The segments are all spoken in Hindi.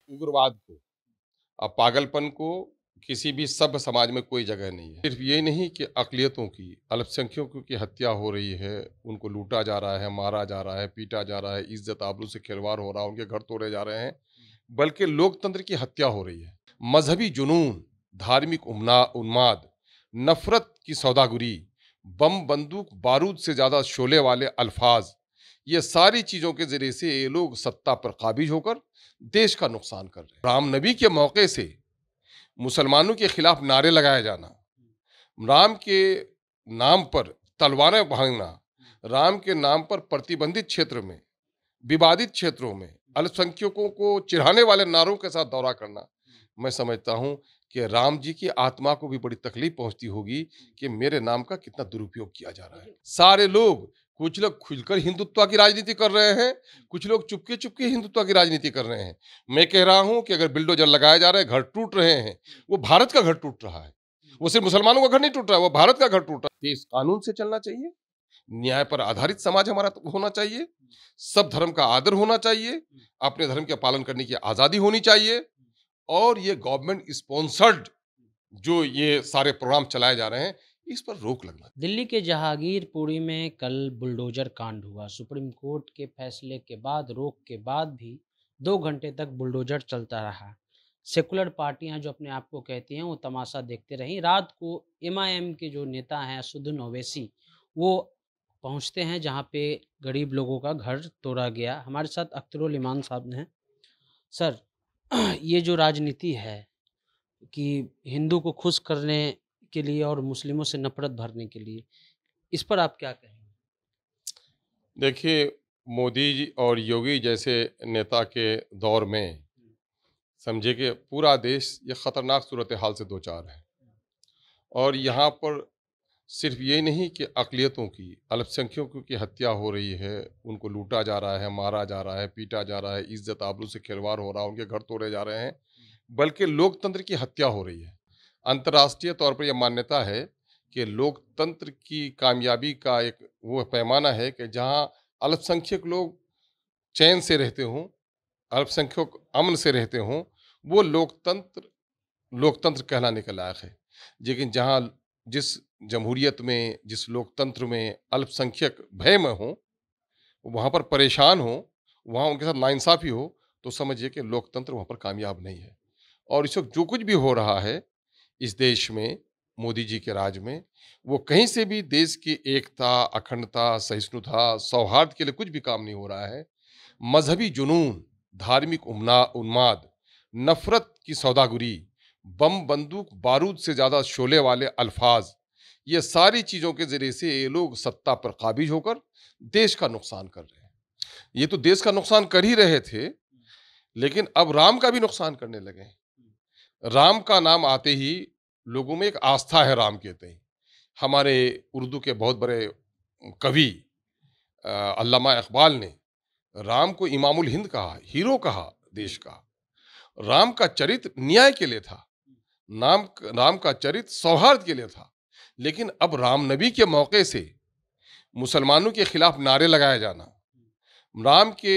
उग्रवाद को, पागलपन को किसी भी सभ्य समाज में कोई जगह नहीं है। सिर्फ ये नहीं कि अक़लियतों की, अल्पसंख्यकों की हत्या हो रही है, उनको लूटा जा रहा है, मारा जा रहा है, पीटा जा रहा है, इज़्ज़त आबरू से खिलवाड़ हो रहा है, उनके घर तोड़े जा रहे हैं, बल्कि लोकतंत्र की हत्या हो रही है। मज़हबी जुनून, धार्मिक उन्माद, नफ़रत की सौदागरी, बम, बंदूक, बारूद से ज़्यादा शोले वाले अल्फ़ाज़, ये सारी चीज़ों के ज़रिए से ये लोग सत्ता पर काबिज़ होकर देश का नुकसान कर रहे हैं। राम नबी के मौके से मुसलमानों के खिलाफ नारे लगाया जाना, राम के नाम पर तलवारें भांगना, राम के नाम पर प्रतिबंधित क्षेत्र में, विवादित क्षेत्रों में अल्पसंख्यकों को चिढ़ाने वाले नारों के साथ दौरा करना, मैं समझता हूं कि राम जी की आत्मा को भी बड़ी तकलीफ पहुंचती होगी कि मेरे नाम का कितना दुरुपयोग किया जा रहा है। सारे लोग, कुछ लोग खुलकर हिंदुत्व की राजनीति कर रहे हैं, कुछ लोग चुपके चुपके हिंदुत्व की राजनीति कर रहे हैं। मैं कह रहा हूं कि अगर बिल्डोजर लगाए जा रहे हैं, घर टूट रहे हैं, वो भारत का घर टूट रहा है। वो सिर्फ मुसलमानों का घर नहीं टूट रहा है, वो भारत का घर टूट रहा है। देश कानून से चलना चाहिए, न्याय पर आधारित समाज हमारा होना चाहिए, सब धर्म का आदर होना चाहिए, अपने धर्म के पालन करने की आज़ादी होनी चाहिए, और ये गवर्नमेंट स्पॉन्सर्ड जो ये सारे प्रोग्राम चलाए जा रहे हैं, इस पर रोक लगना। दिल्ली के जहांगीरपुरी में कल बुलडोजर कांड हुआ। सुप्रीम कोर्ट के फैसले के बाद, रोक के बाद भी 2 घंटे तक बुलडोजर चलता रहा। सेकुलर पार्टियां जो अपने आप को कहती हैं, वो तमाशा देखते रहीं। रात को एमआईएम के जो नेता हैं असदुद्दीन ओवैसी, वो पहुंचते हैं जहां पे गरीब लोगों का घर तोड़ा गया। हमारे साथ अख्तरुल ईमान साहब हैं। सर, ये जो राजनीति है कि हिंदू को खुश करने के लिए और मुस्लिमों से नफरत भरने के लिए, इस पर आप क्या कहेंगे? देखिए, मोदी जी और योगी जैसे नेता के दौर में समझे कि पूरा देश ये खतरनाक सूरत हाल से दो चार है, और यहाँ पर सिर्फ ये नहीं कि अक़लियतों की, अल्पसंख्यकों की हत्या हो रही है, उनको लूटा जा रहा है, मारा जा रहा है, पीटा जा रहा है, इज़्ज़त आबरू से खिलवाड़ हो रहा है, उनके घर तोड़े जा रहे हैं, बल्कि लोकतंत्र की हत्या हो रही है। अंतर्राष्ट्रीय तौर पर यह मान्यता है कि लोकतंत्र की कामयाबी का एक वो पैमाना है कि जहाँ अल्पसंख्यक लोग चैन से रहते हों, अल्पसंख्यक अमन से रहते हों, वो लोकतंत्र लोकतंत्र कहलाने के लायक है। लेकिन जहाँ जिस जमहूरियत में, जिस लोकतंत्र में अल्पसंख्यक भय में हों, वहाँ पर परेशान हों, वहाँ उनके साथ नाइंसाफ़ी हो, तो समझिए कि लोकतंत्र वहाँ पर कामयाब नहीं है। और इस वक़्त जो कुछ भी हो रहा है इस देश में, मोदी जी के राज में, वो कहीं से भी देश की एकता, अखंडता, सहिष्णुता, सौहार्द के लिए कुछ भी काम नहीं हो रहा है। मज़हबी जुनून, धार्मिक उन्माद, नफ़रत की सौदागरी, बम, बंदूक, बारूद से ज़्यादा शोले वाले अल्फ़ाज़, ये सारी चीज़ों के ज़रिए से ये लोग सत्ता पर काबिज़ होकर देश का नुकसान कर रहे हैं। ये तो देश का नुकसान कर ही रहे थे, लेकिन अब राम का भी नुकसान करने लगे हैं। राम का नाम आते ही लोगों में एक आस्था है राम के तय। हमारे उर्दू के बहुत बड़े कवि अल्लामा इकबाल ने राम को इमामुल हिंद कहा, हीरो कहा देश का। राम का चरित्र न्याय के लिए था, राम का चरित्र सौहार्द के लिए था। लेकिन अब राम नबी के मौके से मुसलमानों के खिलाफ नारे लगाया जाना, राम के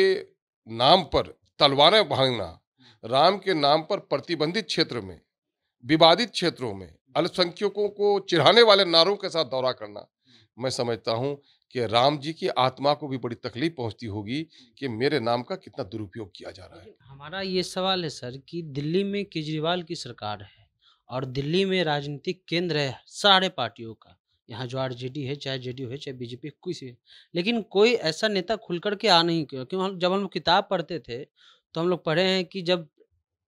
नाम पर तलवारें भांगना, राम के नाम पर प्रतिबंधित क्षेत्र में, विवादित क्षेत्रों में अल्पसंख्यकों को चिढ़ाने वाले नारों के साथ दौरा करना, मैं समझता हूं कि राम जी की आत्मा को भी बड़ी तकलीफ पहुंचती होगी कि मेरे नाम का कितना दुरुपयोग किया जा रहा है। हमारा ये सवाल है सर कि दिल्ली में केजरीवाल की सरकार है और दिल्ली में राजनीतिक केंद्र है सारे पार्टियों का। यहाँ जो आरजेडी है, चाहे जेडीयू है, चाहे बीजेपी, किसी है। लेकिन कोई ऐसा नेता खुल कर के आ नहीं क्यों? क्यों जब हम लोग किताब पढ़ते थे तो हम लोग पढ़े हैं कि जब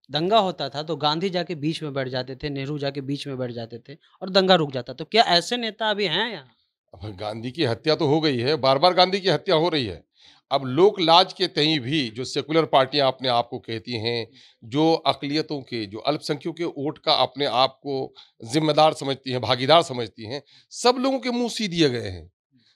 दंगा होता था तो गांधी जाके बीच में बैठ जाते थे, नेहरू जाके बीच में बैठ जाते थे और दंगा रुक जाता। तो क्या ऐसे नेता अभी हैं यहाँ? अब गांधी की हत्या तो हो गई है, बार-बार गांधी की हत्या हो रही है। अब लोक लाज के तहीं भी जो सेकुलर पार्टियां अपने आप को कहती हैं, जो अक़लियतों के, जो अल्पसंख्यकों के वोट का अपने आप को ज़िम्मेदार समझती हैं, भागीदार समझती हैं, सब लोगों के मुँह सी दिए गए हैं।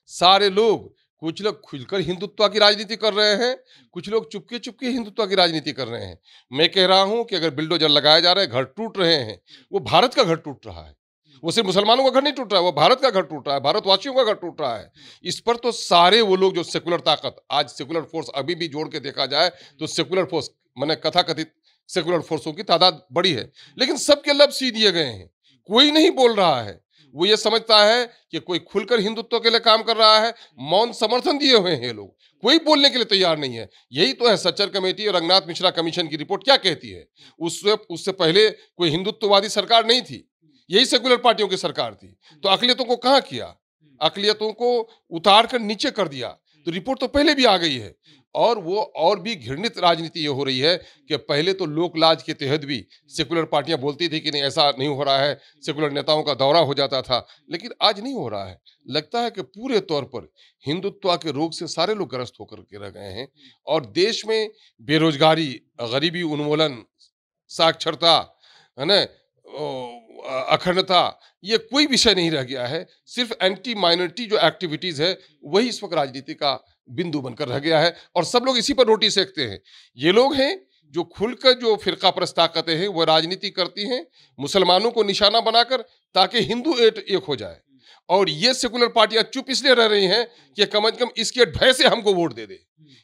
सारे लोग, कुछ लोग खुलकर हिंदुत्व की राजनीति कर रहे हैं, कुछ लोग चुपके-चुपके हिंदुत्व की राजनीति कर रहे हैं। मैं कह रहा हूँ कि अगर बिल्डोज़र लगाए जा रहे हैं, घर टूट रहे हैं, वो भारत का घर टूट रहा है। वो सिर्फ मुसलमानों का घर नहीं टूट रहा है, वो भारत का घर टूट रहा है, भारतवासियों का घर टूट रहा है। इस पर तो सारे वो लोग जो सेकुलर ताकत, आज सेकुलर फोर्स अभी भी जोड़ के देखा जाए तो सेकुलर फोर्स माने कथाकथित सेकुलर फोर्सों की तादाद बड़ी है, लेकिन सबके लब सी दिए गए हैं। कोई नहीं बोल रहा है। वो ये समझता है कि कोई खुलकर हिंदुत्व के लिए काम कर रहा है, मौन समर्थन दिए हुए हैं ये लोग, कोई बोलने के लिए तैयार नहीं है। यही तो है सच्चर कमेटी और रंगनाथ मिश्रा कमीशन की रिपोर्ट क्या कहती है। उससे उससे पहले कोई हिंदुत्ववादी सरकार नहीं थी, यही सेकुलर पार्टियों की सरकार थी। तो अकलियतों को कहाँ किया, अकलियतों को उतार कर नीचे कर दिया। तो रिपोर्ट तो पहले भी आ गई है। और वो और भी घृणित राजनीति ये हो रही है कि पहले तो लोक लाज के तहत भी सेकुलर पार्टियां बोलती थी कि नहीं ऐसा नहीं हो रहा है, सेकुलर नेताओं का दौरा हो जाता था, लेकिन आज नहीं हो रहा है। लगता है कि पूरे तौर पर हिंदुत्व के रोग से सारे लोग ग्रस्त होकर के रह गए हैं और देश में बेरोजगारी, गरीबी उन्मूलन, साक्षरता, है ना, अखंडता, ये कोई विषय नहीं रह गया है। सिर्फ एंटी माइनॉरिटी जो एक्टिविटीज है वही इस वक्त राजनीति का बिंदु बनकर रह गया है और सब लोग इसी पर रोटी सेकते हैं। ये लोग हैं जो खुलकर जो फिरका परस्त ताकतें हैं वो राजनीति करती हैं मुसलमानों को निशाना बनाकर, ताकि हिंदू एक हो जाए। और ये सेकुलर पार्टियां चुप इसलिए रह रही हैं कि कम से कम इसके भय से हमको वोट दे दे।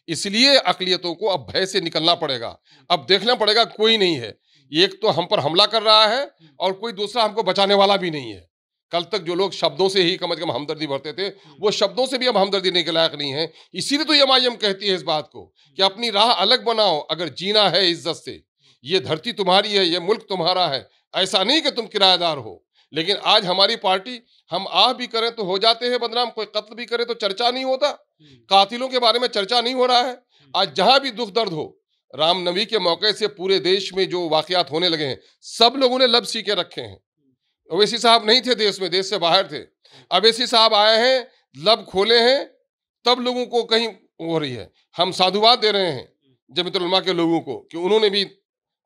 इसलिए अकलियतों को अब भय से निकलना पड़ेगा। अब देखना पड़ेगा कोई नहीं है, एक तो हम पर हमला कर रहा है और कोई दूसरा हमको बचाने वाला भी नहीं है। कल तक जो लोग शब्दों से ही कम से कम हमदर्दी भरते थे, वो शब्दों से भी अब हमदर्दी देने के लायक नहीं है। इसीलिए तो एमआईएम कहती है इस बात को कि अपनी राह अलग बनाओ अगर जीना है इज्जत से। ये धरती तुम्हारी है, ये मुल्क तुम्हारा है, ऐसा नहीं कि तुम किराएदार हो। लेकिन आज हमारी पार्टी, हम आह भी करें तो हो जाते हैं बदनाम, कोई कत्ल भी करे तो चर्चा नहीं होता, कातिलों के बारे में चर्चा नहीं हो रहा है। आज जहां भी दुख दर्द हो, रामनवमी के मौके से पूरे देश में जो वाकयात होने लगे हैं, सब लोगों ने लब सी के रखे हैं। ओवैसी साहब नहीं थे देश में, देश से बाहर थे। अवैसी साहब आए हैं, लब खोले हैं, तब लोगों को कहीं हो रही है। हम साधुवाद दे रहे हैं जमीयतुल उलमा के लोगों को कि उन्होंने भी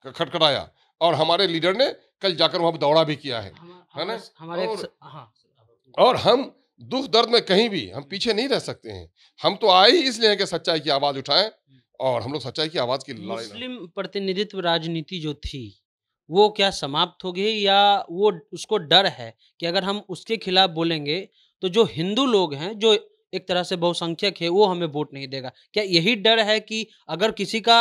खटखटाया और हमारे लीडर ने कल जाकर वहां दौड़ा भी किया है ना। और हम दुख दर्द में कहीं भी हम पीछे नहीं रह सकते हैं। हम तो आए ही इसलिए हैं कि सच्चाई की आवाज उठाएं और हम लोग सच्चाई की आवाज की लड़ाई। मुस्लिम प्रतिनिधित्व राजनीति जो थी वो क्या समाप्त हो गई, या वो उसको डर है कि अगर हम उसके खिलाफ बोलेंगे तो जो हिंदू लोग हैं, जो एक तरह से बहुसंख्यक है, वो हमें वोट नहीं देगा? क्या यही डर है कि अगर किसी का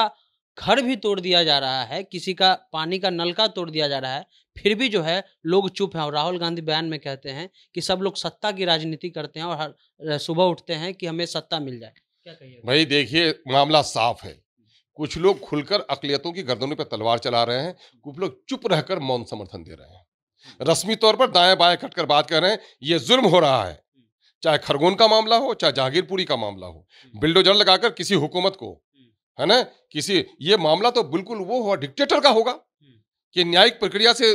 घर भी तोड़ दिया जा रहा है, किसी का पानी का नलका तोड़ दिया जा रहा है, फिर भी जो है लोग चुप हैं? और राहुल गांधी बयान में कहते हैं कि सब लोग सत्ता की राजनीति करते हैं और हर सुबह उठते हैं कि हमें सत्ता मिल जाए। क्या कहिएगा? भाई देखिए, मामला साफ है। कुछ लोग खुलकर अकलियतों की गर्दनों पर तलवार चला रहे हैं, कुछ लोग चुप रहकर मौन समर्थन दे रहे हैं। रस्मी तौर पर दाएं बाएं कटकर बात कर रहे हैं। ये जुल्म हो रहा है, चाहे खरगोन का मामला हो, चाहे जहांगीरपुरी का मामला हो। बिल्डोजर लगाकर किसी हुकूमत को, है ना, किसी, ये मामला तो बिल्कुल वो हुआ डिक्टेटर का होगा कि न्यायिक प्रक्रिया से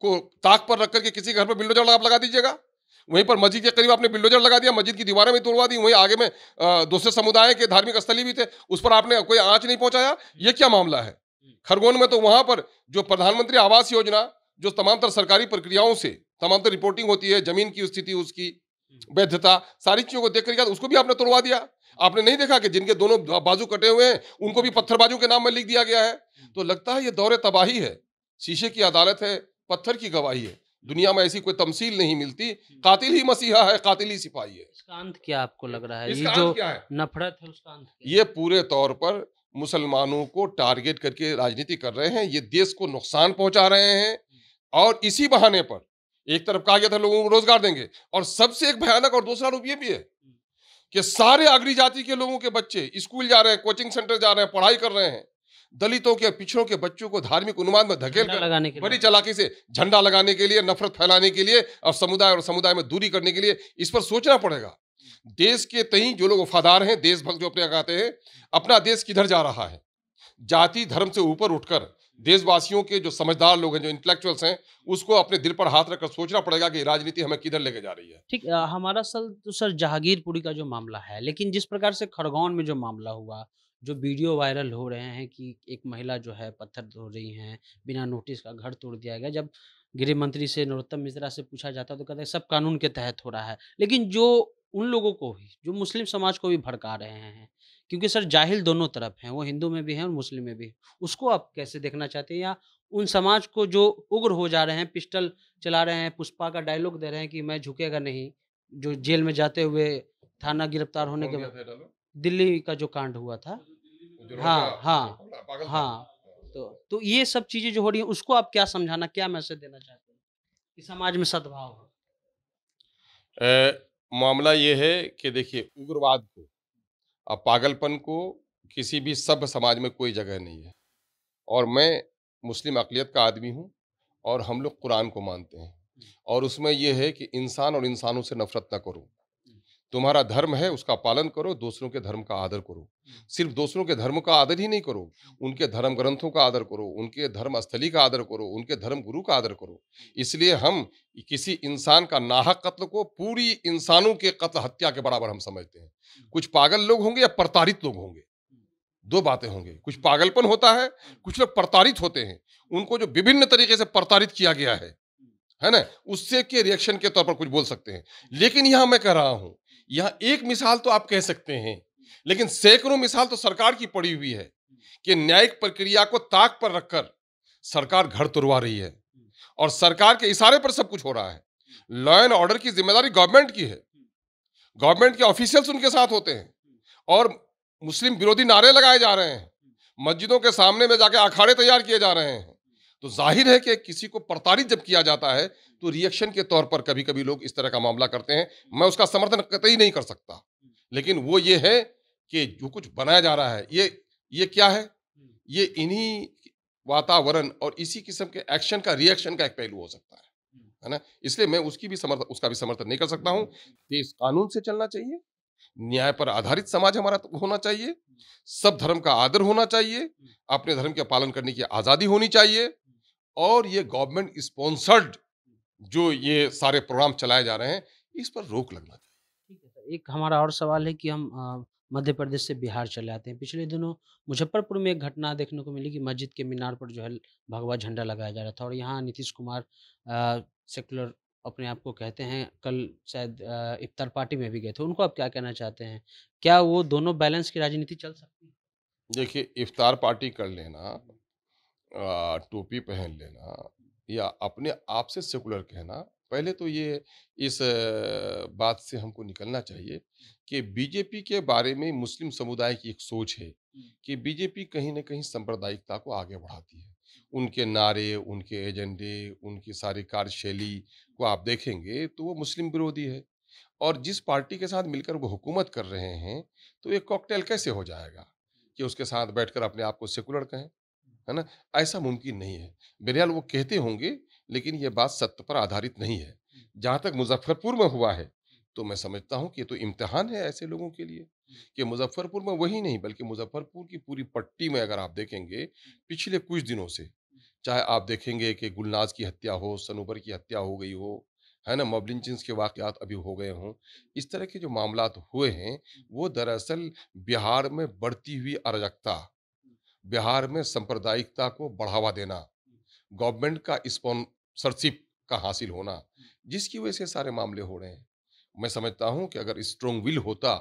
को ताक पर रख करके किसी घर पर बिल्डोजर लगा दीजिएगा। वहीं पर मस्जिद के करीब आपने बिल्डोजर लगा दिया, मस्जिद की दीवारें भी तोड़वा दी, वहीं आगे में दूसरे समुदाय के धार्मिक स्थली भी थे, उस पर आपने कोई आंच नहीं पहुंचाया। ये क्या मामला है? खरगोन में तो वहां पर जो प्रधानमंत्री आवास योजना, जो तमाम तरह सरकारी प्रक्रियाओं से तमाम तरह रिपोर्टिंग होती है, जमीन की स्थिति, उसकी वैधता, सारी चीजों को देख कर उसको भी आपने तोड़वा दिया। आपने नहीं देखा कि जिनके दोनों बाजू कटे हुए हैं उनको भी पत्थरबाजों के नाम में लिख दिया गया है। तो लगता है ये दौरे तबाही है, शीशे की अदालत है, पत्थर की गवाही है। दुनिया में ऐसी कोई तमसील नहीं मिलती। कातिल ही मसीहा है, कातिल ही सिपाही है। इसका अंत क्या आपको लग रहा है? ये इसका जो अंत क्या है? नफरत है उसका अंत क्या है? ये पूरे तौर पर मुसलमानों को टारगेट करके राजनीति कर रहे हैं। ये देश को नुकसान पहुंचा रहे हैं और इसी बहाने पर एक तरफ कहा गया था लोगों को रोजगार देंगे, और सबसे एक भयानक और दूसरा रूप ये भी है कि सारे अग्री जाति के लोगों के बच्चे स्कूल जा रहे हैं, कोचिंग सेंटर जा रहे हैं, पढ़ाई कर रहे हैं। दलितों के, पिछड़ों के बच्चों को धार्मिक उन्माद में धकेल कर बड़ी चालाकी से झंडा लगाने के लिए, नफरत फैलाने के लिए और समुदाय में दूरी करने के लिए, इस पर सोचना पड़ेगा। देश के तई जो लोग वफादार हैं, देशभक्त जो अपने कहते हैं, अपना देश किधर जा रहा है? जाति धर्म से ऊपर उठकर देशवासियों के जो समझदार लोग हैं, जो इंटेलेक्चुअल्स हैं, उसको अपने दिल पर हाथ रखकर सोचना पड़ेगा कि राजनीति हमें किधर लेके जा रही है। ठीक, हमारा सर जहांगीरपुरी का जो मामला है, लेकिन जिस प्रकार से खरगोन में जो मामला हुआ, जो वीडियो वायरल हो रहे हैं कि एक महिला जो है पत्थर तोड़ रही हैं, बिना नोटिस का घर तोड़ दिया गया। जब गृह मंत्री से, नरोत्तम मिश्रा से पूछा जाता तो कहते हैं सब कानून के तहत हो रहा है। लेकिन जो उन लोगों को भी, जो मुस्लिम समाज को भी भड़का रहे हैं, क्योंकि सर जाहिल दोनों तरफ हैं, वो हिंदू में भी हैं और मुस्लिम में भी। उसको आप कैसे देखना चाहते हैं? या उन समाज को जो उग्र हो जा रहे हैं, पिस्टल चला रहे हैं, पुष्पा का डायलॉग दे रहे हैं कि मैं झुकेगा नहीं, जो जेल में जाते हुए थाना गिरफ्तार होने के बाद दिल्ली का जो कांड हुआ था, हाँ हाँ हाँ, तो ये सब चीज़ें जो हो रही हैं उसको आप क्या समझाना, क्या मैसेज देना चाहते हैं कि समाज में सद्भाव हो? मामला ये है कि देखिए उग्रवाद को और पागलपन को किसी भी सभ्य समाज में कोई जगह नहीं है। और मैं मुस्लिम अक़लियत का आदमी हूँ और हम लोग कुरान को मानते हैं और उसमें ये है कि इंसान और इंसानों से नफ़रत ना करो। तुम्हारा धर्म है उसका पालन करो, दूसरों के धर्म का आदर करो। सिर्फ दूसरों के धर्म का आदर ही नहीं करो, उनके धर्म ग्रंथों का आदर करो, उनके धर्म स्थली का आदर करो, उनके धर्म गुरु का आदर करो। इसलिए हम किसी इंसान का नाहक कत्ल को पूरी इंसानों के कत्ल हत्या के बराबर हम समझते हैं। कुछ पागल लोग होंगे या प्रताड़ित लोग होंगे, दो बातें होंगे। कुछ पागलपन होता है, कुछ लोग प्रताड़ित होते हैं, उनको जो विभिन्न तरीके से प्रताड़ित किया गया है ना, उससे के रिएक्शन के तौर पर कुछ बोल सकते हैं। लेकिन यहां मैं कह रहा हूं, यहां एक मिसाल तो आप कह सकते हैं, लेकिन सैकड़ों मिसाल तो सरकार की पड़ी हुई है कि न्यायिक प्रक्रिया को ताक पर रखकर सरकार घर तुड़वा रही है और सरकार के इशारे पर सब कुछ हो रहा है। लॉ एंड ऑर्डर की जिम्मेदारी गवर्नमेंट की है, गवर्नमेंट के ऑफिशियल्स उनके साथ होते हैं और मुस्लिम विरोधी नारे लगाए जा रहे हैं, मस्जिदों के सामने में जाके अखाड़े तैयार किए जा रहे हैं। तो जाहिर है कि किसी को प्रताड़ित जब किया जाता है तो रिएक्शन के तौर पर कभी कभी लोग इस तरह का मामला करते हैं। मैं उसका समर्थन कतई नहीं कर सकता, लेकिन वो ये है कि जो कुछ बनाया जा रहा है ये क्या है, ये इन्हीं वातावरण और इसी किस्म के एक्शन का रिएक्शन का एक पहलू हो सकता है ना। इसलिए मैं उसका भी समर्थन नहीं कर सकता हूँ। देश कानून से चलना चाहिए, न्याय पर आधारित समाज हमारा होना चाहिए, सब धर्म का आदर होना चाहिए, अपने धर्म के पालन करने की आज़ादी होनी चाहिए और ये गवर्नमेंट स्पॉन्सर्ड जो ये सारे प्रोग्राम चलाए जा रहे हैं, इस पर रोक लगना चाहिए। ठीक है सर, एक हमारा और सवाल है कि हम मध्य प्रदेश से बिहार चले आते हैं। पिछले दिनों मुजफ्फरपुर में एक घटना देखने को मिली कि मस्जिद के मीनार पर जो है भगवा झंडा लगाया जा रहा था और यहाँ नीतीश कुमार सेकुलर अपने आप को कहते हैं, कल शायद इफ्तार पार्टी में भी गए थे। उनको आप क्या कहना चाहते हैं? क्या वो दोनों बैलेंस की राजनीति चल सकती है? देखिए, इफ्तार पार्टी कर लेना, टोपी पहन लेना या अपने आप से सेकुलर कहना, पहले तो ये इस बात से हमको निकलना चाहिए कि बीजेपी के बारे में मुस्लिम समुदाय की एक सोच है कि बीजेपी कहीं न कहीं सांप्रदायिकता को आगे बढ़ाती है। उनके नारे, उनके एजेंडे, उनकी सारी कार्यशैली को आप देखेंगे तो वो मुस्लिम विरोधी है और जिस पार्टी के साथ मिलकर वो हुकूमत कर रहे हैं, तो ये कॉकटेल कैसे हो जाएगा कि उसके साथ बैठकर अपने आप को सेकुलर कहें? है ना? ऐसा मुमकिन नहीं है। बहरहाल वो कहते होंगे, लेकिन ये बात सत्य पर आधारित नहीं है। जहाँ तक मुज़फ्फ़रपुर में हुआ है, तो मैं समझता हूँ कि ये तो इम्तिहान है ऐसे लोगों के लिए कि मुज़फ्फ़रपुर में वही नहीं बल्कि मुज़फ्फ़रपुर की पूरी पट्टी में अगर आप देखेंगे, पिछले कुछ दिनों से, चाहे आप देखेंगे कि गुलनाज़ की हत्या हो, सनोवर की हत्या हो गई हो, है ना? मॉब लिंचिंग्स के वाक़यात अभी हो गए हों। इस तरह के जो मामलात हुए हैं, वो दरअसल बिहार में बढ़ती हुई अराजकता, बिहार में सांप्रदायिकता को बढ़ावा देना, गवर्नमेंट का स्पॉन्सरशिप का हासिल होना, जिसकी वजह से सारे मामले हो रहे हैं। मैं समझता हूँ कि अगर स्ट्रॉन्ग विल होता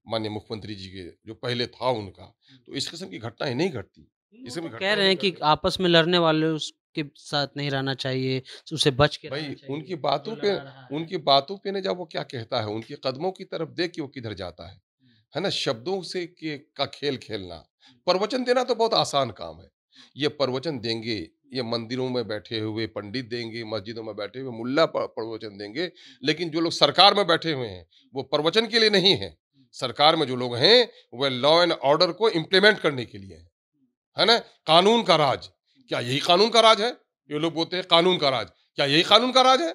माननीय मुख्यमंत्री जी के जो पहले था उनका, तो इस किस्म की घटनाएँ नहीं घटती। इस वो किस्म तो की कह घटनाएँ रहे नहीं हैं कि घटती। आपस में लड़ने वाले उसके साथ नहीं रहना चाहिए, उसे बच के रहना भाई चाहिए, उनकी जो बातों पे लड़ा रहा है। उनकी बातों पे न जब वो क्या कहता है, उनके कदमों की तरफ देख के वो किधर जाता है ना? शब्दों से के का खेल खेलना, प्रवचन देना तो बहुत आसान काम है। ये प्रवचन देंगे, ये मंदिरों में बैठे हुए पंडित देंगे, मस्जिदों में बैठे हुए मुल्ला प्रवचन देंगे, लेकिन जो लोग सरकार में बैठे हुए हैं, वो प्रवचन के लिए नहीं है। सरकार में जो लोग हैं, वह लॉ एंड ऑर्डर को इम्प्लीमेंट करने के लिए हैं। है ना? कानून का राज। क्या यही कानून का राज है? ये लोग बोलते हैं कानून का राज। क्या यही कानून का राज है?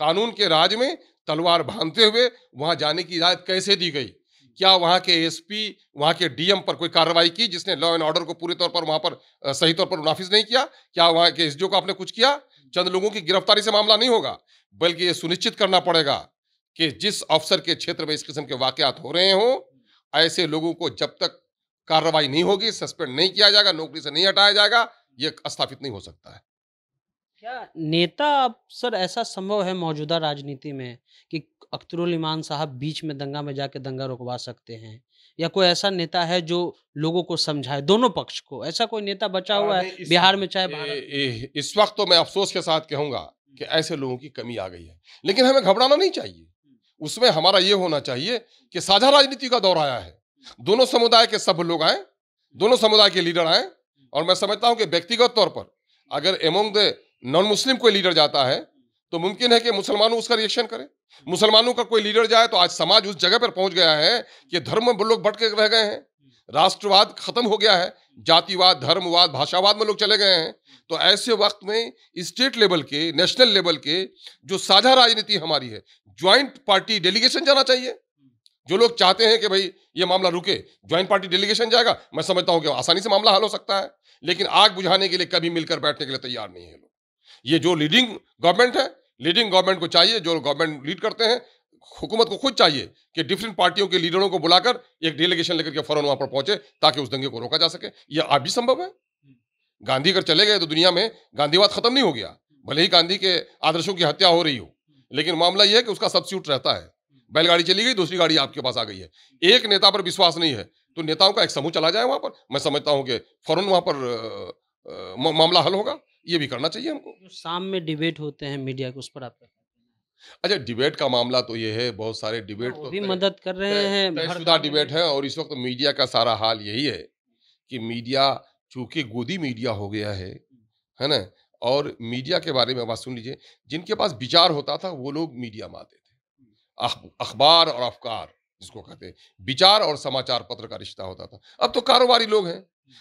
कानून के राज में तलवार भांजते हुए वहां जाने की इजाजत कैसे दी गई? क्या वहां के एसपी, वहां के डीएम पर कोई कार्रवाई की जिसने लॉ एंड ऑर्डर को पूरे तौर पर वहां पर सही तौर पर नाफिज नहीं किया? क्या वहां के एसडीओ को आपने कुछ किया? चंद लोगों की गिरफ्तारी से मामला नहीं होगा, बल्कि ये सुनिश्चित करना पड़ेगा कि जिस अफसर के क्षेत्र में इस किस्म के वाकयात हो रहे हों, ऐसे लोगों को जब तक कार्रवाई नहीं होगी, सस्पेंड नहीं किया जाएगा, नौकरी से नहीं हटाया जाएगा, ये स्थापित नहीं हो सकता है। क्या नेता अब सर ऐसा संभव है मौजूदा राजनीति में कि अख्तरुल इमान साहब बीच में दंगा में जाके दंगा रुकवा सकते हैं? या कोई ऐसा नेता है जो लोगों को समझाए, दोनों पक्ष को? ऐसा कोई नेता बचा हुआ है नहीं बिहार में चाहे भारत में? इस वक्त तो मैं अफसोस के साथ कहूंगा कि ऐसे लोगों की कमी आ गई है, लेकिन हमें घबराना नहीं चाहिए। उसमें हमारा ये होना चाहिए कि साझा राजनीति का दौर आया है, दोनों समुदाय के सब लोग आए, दोनों समुदाय के लीडर आए और मैं समझता हूं कि व्यक्तिगत तौर पर अगर एमोंग द नॉन मुस्लिम कोई लीडर जाता है तो मुमकिन है कि मुसलमानों उसका रिएक्शन करें। मुसलमानों का कोई लीडर जाए तो आज समाज उस जगह पर पहुंच गया है कि धर्म में लोग भटके रह गए हैं, राष्ट्रवाद खत्म हो गया है, जातिवाद, धर्मवाद, भाषावाद में लोग चले गए हैं। तो ऐसे वक्त में स्टेट लेवल के, नेशनल लेवल के जो साझा राजनीति हमारी है, ज्वाइंट पार्टी डेलीगेशन जाना चाहिए। जो लोग चाहते हैं कि भाई ये मामला रुके, ज्वाइंट पार्टी डेलीगेशन जाएगा, मैं समझता हूं कि आसानी से मामला हल हो सकता है। लेकिन आग बुझाने के लिए कभी मिलकर बैठने के लिए तैयार नहीं है लोग। ये जो लीडिंग गवर्नमेंट है, लीडिंग गवर्नमेंट को चाहिए, जो गवर्नमेंट लीड करते हैं, हुकूमत को खुद चाहिए कि डिफरेंट पार्टियों के लीडरों को बुलाकर एक डेलीगेशन लेकर के फौरन वहां पर पहुंचे ताकि उस दंगे को रोका जा सके। यह आज भी संभव है। गांधी अगर चले गए तो दुनिया में गांधीवाद खत्म नहीं हो गया, भले ही गांधी के आदर्शों की हत्या हो रही हो, लेकिन मामला यह है कि उसका सब्स्टिट्यूट रहता है। बैलगाड़ी चली गई, दूसरी गाड़ी आपके पास आ गई है। एक नेता पर विश्वास नहीं है तो नेताओं का एक समूह चला जाए वहां पर, मैं समझता हूं कि फौरन वहां पर मामला हल होगा। ये भी करना चाहिए हमको। जो शाम में डिबेट होते हैं मीडिया के, उस पर आपका अच्छा, डिबेट का मामला तो ये है, बहुत सारे डिबेट वो तो भी मदद कर रहे हैं तयशुदा डिबेट है। और इस वक्त मीडिया का सारा हाल यही है कि मीडिया चूंकि गोदी मीडिया हो गया है ना। और मीडिया के बारे में बात सुन लीजिए, जिनके पास विचार होता था वो लोग मीडिया में आते थे। अखबार और अफकार जिसको कहते हैं, विचार और समाचार पत्र का रिश्ता होता था। अब तो कारोबारी लोग हैं,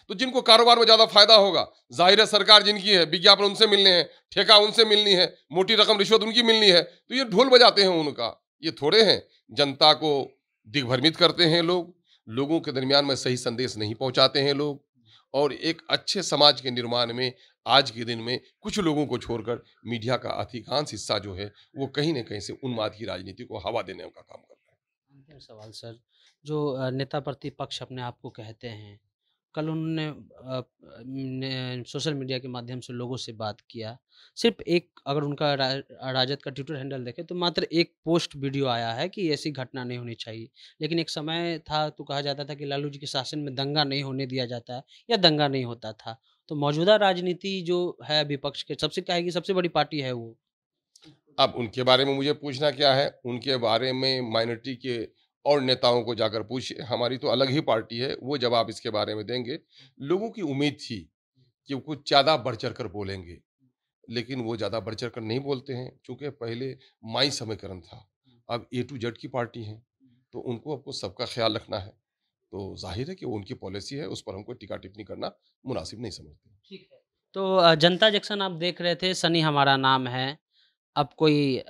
तो जिनको कारोबार में ज्यादा फायदा होगा, जाहिर है सरकार जिनकी है, विज्ञापन उनसे मिलने हैं, ठेका उनसे मिलनी है, मोटी रकम रिश्वत उनकी मिलनी है, तो ये ढोल बजाते हैं उनका। ये थोड़े हैं जनता को दिग्भ्रमित करते हैं लोग, लोगों के दरमियान में सही संदेश नहीं पहुंचाते हैं लोग। और एक अच्छे समाज के निर्माण में आज के दिन में कुछ लोगों को छोड़कर मीडिया का अधिकांश हिस्सा जो है वो कहीं न कहीं से उन्माद की राजनीति को हवा देने का काम कर रहा है। अंतिम सवाल सर, जो नेता प्रतिपक्ष अपने आप को कहते हैं, कल उन्होंने सोशल मीडिया के माध्यम से लोगों से बात किया। सिर्फ एक, अगर उनका राजद का ट्विटर हैंडल देखें तो मात्र एक पोस्ट वीडियो आया है कि ऐसी घटना नहीं होनी चाहिए। लेकिन एक समय था तो कहा जाता था कि लालू जी के शासन में दंगा नहीं होने दिया जाता है या दंगा नहीं होता था। तो मौजूदा राजनीति जो है विपक्ष के, सबसे क्या है कि सबसे बड़ी पार्टी है वो। अब उनके बारे में मुझे पूछना क्या है? उनके बारे में माइनॉरिटी के और नेताओं को जाकर पूछिए, हमारी तो अलग ही पार्टी है, वो जवाब इसके बारे में देंगे। लोगों की उम्मीद थी कि वो कुछ ज़्यादा बढ़-चढ़ कर बोलेंगे, लेकिन वो ज़्यादा बढ़-चढ़ कर नहीं बोलते हैं, चूँकि पहले माई समीकरण था, अब ए टू जेड की पार्टी है, तो उनको आपको सबका ख़्याल रखना है। तो ज़ाहिर है कि वो उनकी पॉलिसी है, उस पर हमको टीका-टिप्पणी करना मुनासिब नहीं समझते। ठीक है। तो जनता जंक्शन आप देख रहे थे, सनी हमारा नाम है। अब कोई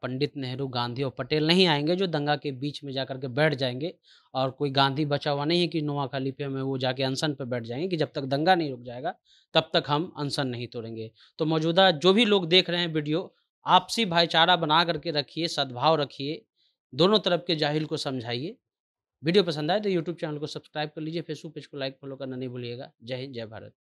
पंडित नेहरू, गांधी और पटेल नहीं आएँगे जो दंगा के बीच में जाकर के बैठ जाएँगे, और कोई गांधी बचा हुआ नहीं है कि नोआखाली पे में वो जाके अनशन पे बैठ जाएँगे कि जब तक दंगा नहीं रुक जाएगा, तब तक हम अनशन नहीं तोड़ेंगे। तो मौजूदा जो भी लोग देख रहे हैं वीडियो, आपसी भाईचारा बना करके रखिए, सद्भाव रखिए, दोनों तरफ के जाहिल को समझाइए। वीडियो पसंद आए तो यूट्यूब चैनल को सब्सक्राइब कर लीजिए, फेसबुक पेज को लाइक, फॉलो करना नहीं भूलिएगा। जय हिंद, जय भारत।